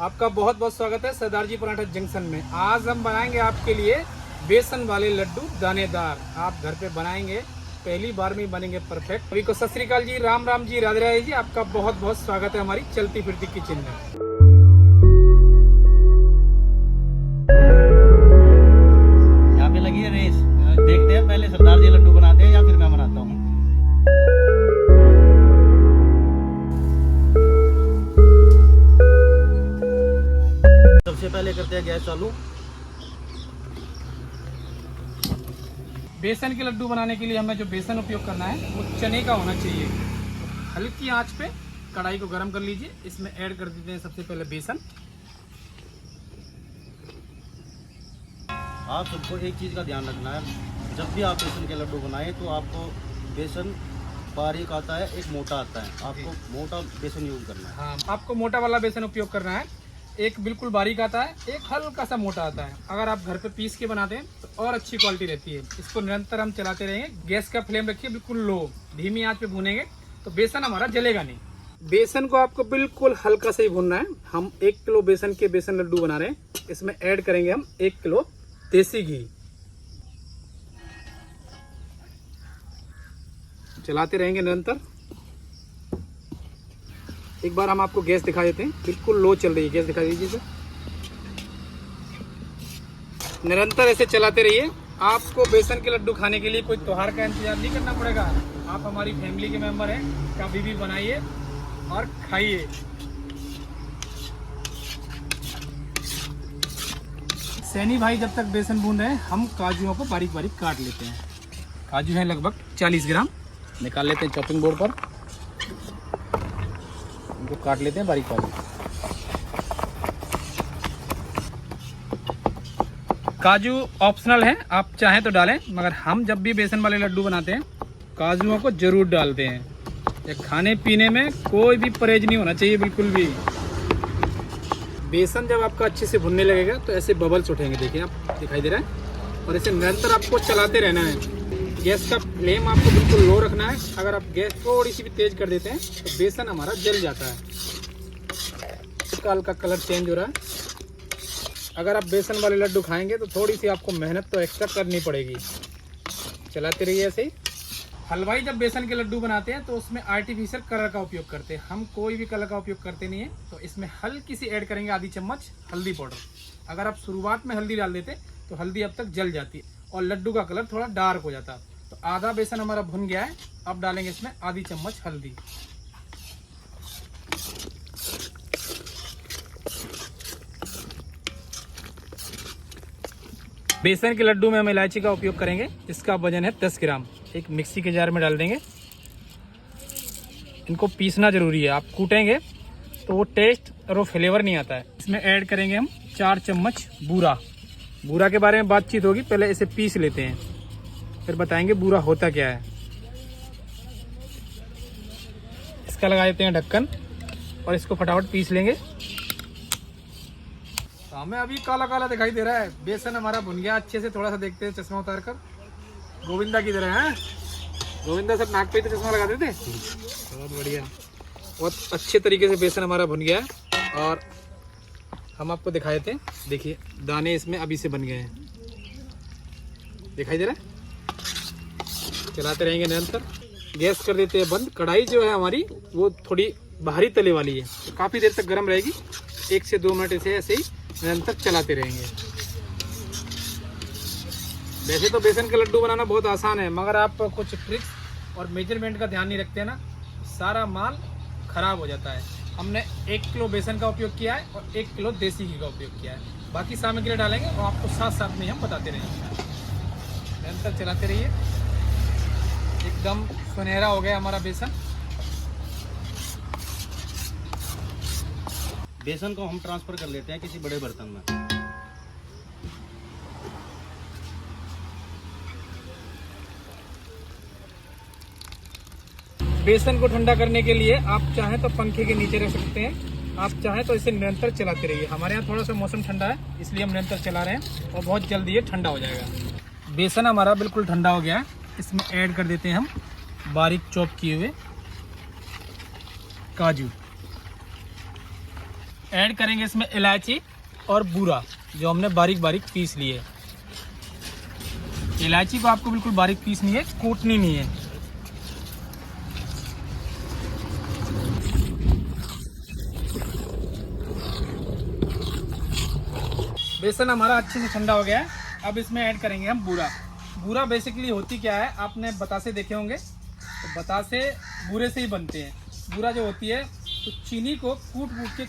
आपका बहुत बहुत स्वागत है सरदार जी पराठा जंक्शन में। आज हम बनाएंगे आपके लिए बेसन वाले लड्डू दानेदार। आप घर पे बनाएंगे, पहली बार में ही बनेंगे परफेक्ट। सभी को सत श्री अकाल जी, राम राम जी, राधे राधे जी। आपका बहुत बहुत स्वागत है हमारी चलती फिरती किचन में। यहाँ पे लगी है रेस, देखते हैं पहले सरदार जी लड्डू बनाते हैं या फिर मैं बनाता हूँ। सबसे पहले करते हैं गैस चालू। बेसन के लड्डू बनाने के लिए हमें जो बेसन उपयोग करना है वो चने का होना चाहिए। हल्की आंच पे कढ़ाई को गर्म कर लीजिए। इसमें ऐड कर देते हैं सबसे पहले बेसन। आप सबको एक चीज़ का ध्यान रखना है, जब भी आप बेसन के लड्डू बनाएं तो आपको बेसन बारीक आता है, एक मोटा आता है। आपको मोटा बेसन यूज करना है। हाँ, आपको मोटा वाला बेसन उपयोग करना है। एक बिल्कुल बारीक आता है, एक हल्का सा मोटा आता है। अगर आप घर पे पीस के बनाते हैं तो और अच्छी क्वालिटी रहती है। इसको निरंतर हम चलाते रहेंगे। गैस का फ्लेम रखिए बिल्कुल लो, धीमी आंच पे भूनेंगे तो बेसन हमारा जलेगा नहीं। बेसन को आपको बिल्कुल हल्का से ही भूनना है। हम 1 किलो बेसन के बेसन लड्डू बना रहे हैं। इसमें ऐड करेंगे हम 1 किलो देसी घी। चलाते रहेंगे निरंतर। एक बार हम आपको गैस दिखा देते हैं, बिल्कुल लो चल रही है। गैस दिखा दीजिए सर। निरंतर ऐसे चलाते रहिए। आपको बेसन के लड्डू खाने के लिए कोई त्योहार का इंतजार नहीं करना पड़ेगा। आप हमारी फैमिली के मेंबर हैं, कभी भी बनाइए और खाइए। सैनी भाई जब तक बेसन भून रहे हैं, हम काजुओं को बारीक बारीक काट लेते हैं। काजू हैं लगभग 40 ग्राम। निकाल लेते हैं चॉपिंग बोर्ड पर, इनको काट लेते हैं बारीक बारीक। काजू ऑप्शनल है, आप चाहें तो डालें, मगर हम जब भी बेसन वाले लड्डू बनाते हैं काजुओं को जरूर डालते हैं। ये खाने पीने में कोई भी परहेज नहीं होना चाहिए बिल्कुल भी। बेसन जब आपका अच्छे से भुनने लगेगा तो ऐसे बबल्स उठेंगे, देखिए आप, दिखाई दे रहा है। और इसे निरंतर आपको चलाते रहना है। गैस का फ्लेम आपको बिल्कुल लो रखना है। अगर आप गैस थोड़ी सी भी तेज कर देते हैं तो बेसन हमारा जल जाता है। इसका हल्का कलर चेंज हो रहा है। अगर आप बेसन वाले लड्डू खाएंगे तो थोड़ी सी आपको मेहनत तो एक्स्ट्रा करनी पड़ेगी। चलाते रहिए ऐसे ही। हलवाई जब बेसन के लड्डू बनाते हैं तो उसमें आर्टिफिशियल कलर का उपयोग करते हैं। हम कोई भी कलर का उपयोग करते नहीं है। तो इसमें हल्की सी ऐड करेंगे, आधी चम्मच हल्दी पाउडर। अगर आप शुरुआत में हल्दी डाल देते तो हल्दी अब तक जल जाती और लड्डू का कलर थोड़ा डार्क हो जाता। तो आधा बेसन हमारा भुन गया है। अब डालेंगे इसमें आधी चम्मच हल्दी। बेसन के लड्डू में हम इलायची का उपयोग करेंगे। इसका वजन है 10 ग्राम। एक मिक्सी के जार में डाल देंगे। इनको पीसना जरूरी है, आप कूटेंगे तो वो टेस्ट और वो फ्लेवर नहीं आता है। इसमें ऐड करेंगे हम 4 चम्मच बूरा। बूरा के बारे में बातचीत होगी, पहले इसे पीस लेते हैं, फिर बताएंगे बूरा होता क्या है। इसका लगा देते हैं ढक्कन और इसको फटाफट पीस लेंगे। हमें अभी काला काला दिखाई दे रहा है। बेसन हमारा भुन गया अच्छे से। थोड़ा सा देखते हैं चश्मा उतार कर। गोविंदा की तरह है। गोविंदा सब नाक पे ही तो चश्मा लगाते थे। बहुत बढ़िया, बहुत अच्छे तरीके से बेसन हमारा भुन गया है। और हम आपको दिखा देते हैं, देखिए दाने इसमें अभी से बन गए हैं, दिखाई दे रहा है। चलाते रहेंगे निरंतर। गैस कर देते हैं बंद। कढ़ाई जो है हमारी वो थोड़ी बाहरी तले वाली है, तो काफ़ी देर तक गर्म रहेगी। 1 से 2 मिनट इसे ऐसे ही निरंतर चलाते रहेंगे। वैसे तो बेसन के लड्डू बनाना बहुत आसान है, मगर आप कुछ ट्रिक्स और मेजरमेंट का ध्यान नहीं रखते हैं ना, सारा माल खराब हो जाता है। हमने 1 किलो बेसन का उपयोग किया है और 1 किलो देसी घी का उपयोग किया है। बाकी सामग्री डालेंगे और आपको साथ साथ में हम बताते रहेंगे। निरंतर चलाते रहिए। एकदम सुनहरा हो गया हमारा बेसन। बेसन को हम ट्रांसफर कर लेते हैं किसी बड़े बर्तन में। बेसन को ठंडा करने के लिए आप चाहें तो पंखे के नीचे रख सकते हैं, आप चाहें तो इसे निरंतर चलाते रहिए। हमारे यहाँ थोड़ा सा मौसम ठंडा है, इसलिए हम निरंतर चला रहे हैं और बहुत जल्दी ये ठंडा हो जाएगा। बेसन हमारा बिल्कुल ठंडा हो गया है। इसमें ऐड कर देते हैं हम बारीक चॉप किए हुए काजू। ऐड करेंगे इसमें इलायची और बूरा जो हमने बारीक बारीक पीस लिए। इलायची को आपको बिल्कुल बारीक पीसनी है, कूटनी नहीं है। बेसन हमारा अच्छे से ठंडा हो गया है। अब इसमें ऐड करेंगे हम बूरा। बूरा बेसिकली होती क्या है, आपने बतासे देखे होंगे, तो बतासे बूरे से ही बनते हैं। बूरा जो होती है तो चीनी को कूट कूट के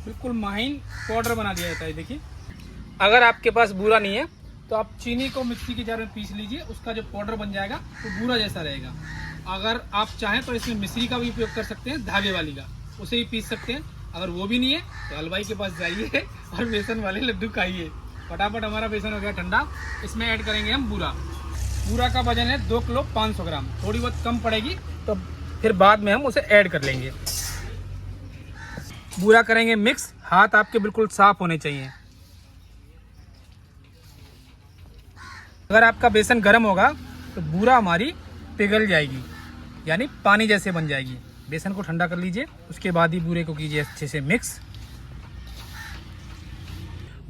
बिल्कुल महीन पाउडर बना दिया जाता है। देखिए, अगर आपके पास बूरा नहीं है तो आप चीनी को मिक्सी के जार में पीस लीजिए, उसका जो पाउडर बन जाएगा तो बूरा जैसा रहेगा। अगर आप चाहें तो इसमें मिश्री का भी उपयोग कर सकते हैं, धागे वाली का, उसे भी पीस सकते हैं। अगर वो भी नहीं है तो हलवाई के पास जाइए और बेसन वाले लड्डू खाइए। फटाफट हमारा बेसन हो गया ठंडा। इसमें ऐड करेंगे हम बूरा। बूरा का वजन है 2 किलो 500 ग्राम। थोड़ी बहुत कम पड़ेगी तो फिर बाद में हम उसे ऐड कर लेंगे। बूरा करेंगे मिक्स। हाथ आपके बिल्कुल साफ होने चाहिए। अगर आपका बेसन गर्म होगा तो बूरा हमारी पिघल जाएगी, यानी पानी जैसे बन जाएगी। बेसन को ठंडा कर लीजिए, उसके बाद ही बूरे को कीजिए अच्छे से मिक्स।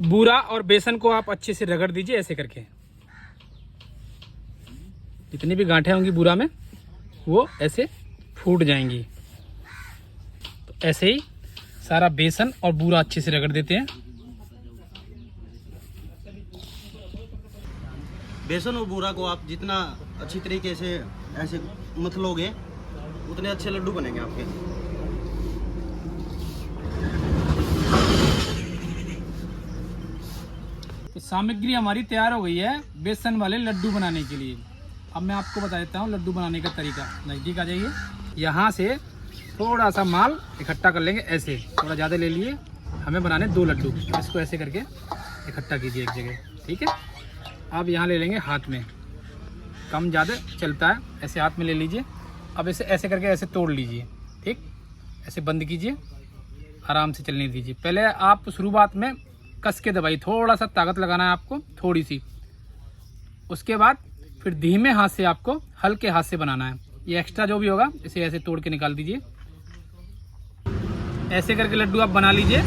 बूरा और बेसन को आप अच्छे से रगड़ दीजिए ऐसे करके। जितनी भी गांठें होंगी बूरा में वो ऐसे फूट जाएंगी। तो ऐसे ही सारा बेसन और बूरा अच्छे से रगड़ देते हैं। बेसन और बूरा को आप जितना अच्छी तरीके से ऐसे मथलोगे उतने अच्छे लड्डू बनेंगे आपके। तो सामग्री हमारी तैयार हो गई है बेसन वाले लड्डू बनाने के लिए। अब मैं आपको बता देता हूँ लड्डू बनाने का तरीका। नज़दीक आ जाइए। यहाँ से थोड़ा सा माल इकट्ठा कर लेंगे, ऐसे थोड़ा ज़्यादा ले लिए। हमें बनाने 2 लड्डू। इसको ऐसे करके इकट्ठा कीजिए एक जगह, ठीक है। अब यहाँ ले लेंगे हाथ में, कम ज़्यादा चलता है, ऐसे हाथ में ले लीजिए। अब इसे ऐसे करके ऐसे तोड़ लीजिए, ठीक। ऐसे बंद कीजिए, आराम से चलने दीजिए। पहले आप शुरुआत में कस के दबाइए, थोड़ा सा ताकत लगाना है आपको, थोड़ी सी। उसके बाद फिर धीमे हाथ से आपको हल्के हाथ से बनाना है। ये एक्स्ट्रा जो भी होगा इसे ऐसे तोड़ के निकाल दीजिए। ऐसे करके लड्डू आप बना लीजिए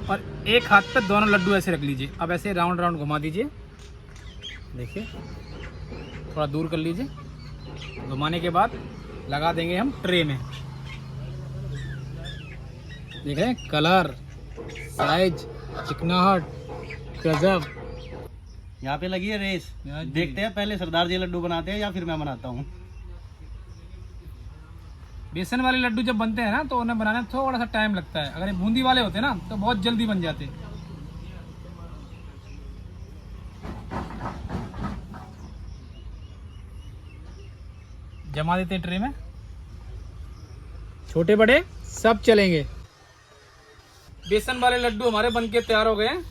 और एक हाथ पर दोनों लड्डू ऐसे रख लीजिए। अब ऐसे राउंड राउंड घुमा दीजिए। देखिए, थोड़ा दूर कर लीजिए। घुमाने के बाद लगा देंगे हम ट्रे में। देख रहे हैं, कलर, साइज, चिकनाहट, गजब। यहाँ पे लगी है रेस। देखते हैं पहले सरदार जी लड्डू बनाते हैं या फिर मैं बनाता हूँ। बेसन वाले लड्डू जब बनते हैं ना तो उन्हें बनाने में थोड़ा सा टाइम लगता है। अगर ये बूंदी वाले होते हैं ना तो बहुत जल्दी बन जाते हैं। जमा देते हैं ट्रे में। छोटे बड़े सब चलेंगे। बेसन वाले लड्डू हमारे बनके तैयार हो गए हैं।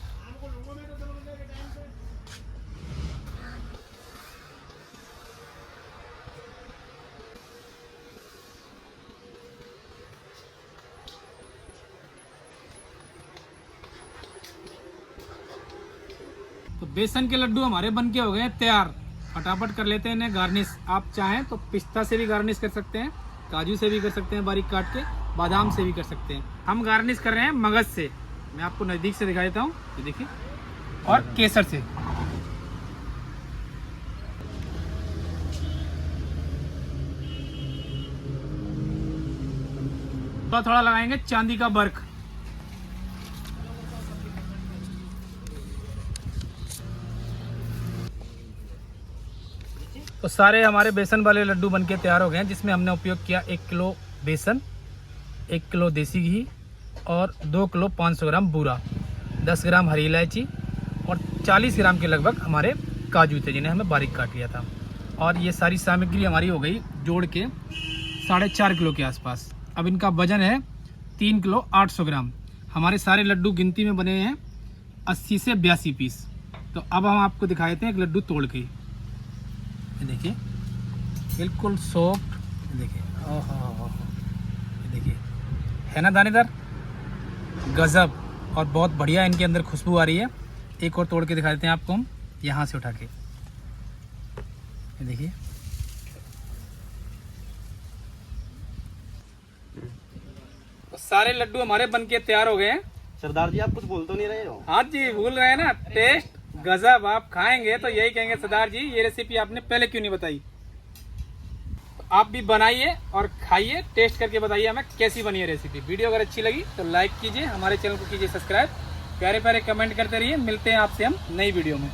तो बेसन के लड्डू हमारे बनके हो गए हैं तैयार। फटाफट कर लेते हैं इन्हें गार्निश। आप चाहें तो पिस्ता से भी गार्निश कर सकते हैं, काजू से भी कर सकते हैं बारीक काट के, बादाम से भी कर सकते हैं। हम गार्निश कर रहे हैं मगज से। मैं आपको नज़दीक से दिखा देता हूँ, ये देखिए, और केसर से। थोड़ा थोड़ा लगाएंगे चांदी का बर्क। तो सारे हमारे बेसन वाले लड्डू बनके तैयार हो गए हैं, जिसमें हमने उपयोग किया 1 किलो बेसन, 1 किलो देसी घी और 2 किलो 500 ग्राम बूरा, 10 ग्राम हरी इलायची और 40 ग्राम के लगभग हमारे काजू थे जिन्हें हमें बारीक काट लिया था। और ये सारी सामग्री हमारी हो गई जोड़ के 4.5 किलो के आसपास। अब इनका वजन है 3 किलो 800 ग्राम। हमारे सारे लड्डू गिनती में बने हैं 80 से 82 पीस। तो अब हम आपको दिखा देते हैं एक लड्डू तोड़ के। ये देखिए, बिल्कुल सॉफ्ट। देखिए, ओहो, ये देखिए, है ना दानेदार, गजब। और बहुत बढ़िया इनके अंदर खुशबू आ रही है। एक और तोड़ के दिखा देते हैं आपको हम, यहाँ से उठा के। ये देखिए, तो सारे लड्डू हमारे बनके तैयार हो गए हैं। सरदार जी आप कुछ बोल तो नहीं रहे हो? हाँ जी, भूल रहे हैं ना, टेस्ट गजब। आप खाएंगे तो यही कहेंगे सरदार जी ये रेसिपी आपने पहले क्यों नहीं बताई। आप भी बनाइए और खाइए, टेस्ट करके बताइए हमें कैसी बनी है रेसिपी। वीडियो अगर अच्छी लगी तो लाइक कीजिए, हमारे चैनल को कीजिए सब्सक्राइब, प्यारे प्यारे कमेंट करते रहिए। मिलते हैं आपसे हम नई वीडियो में।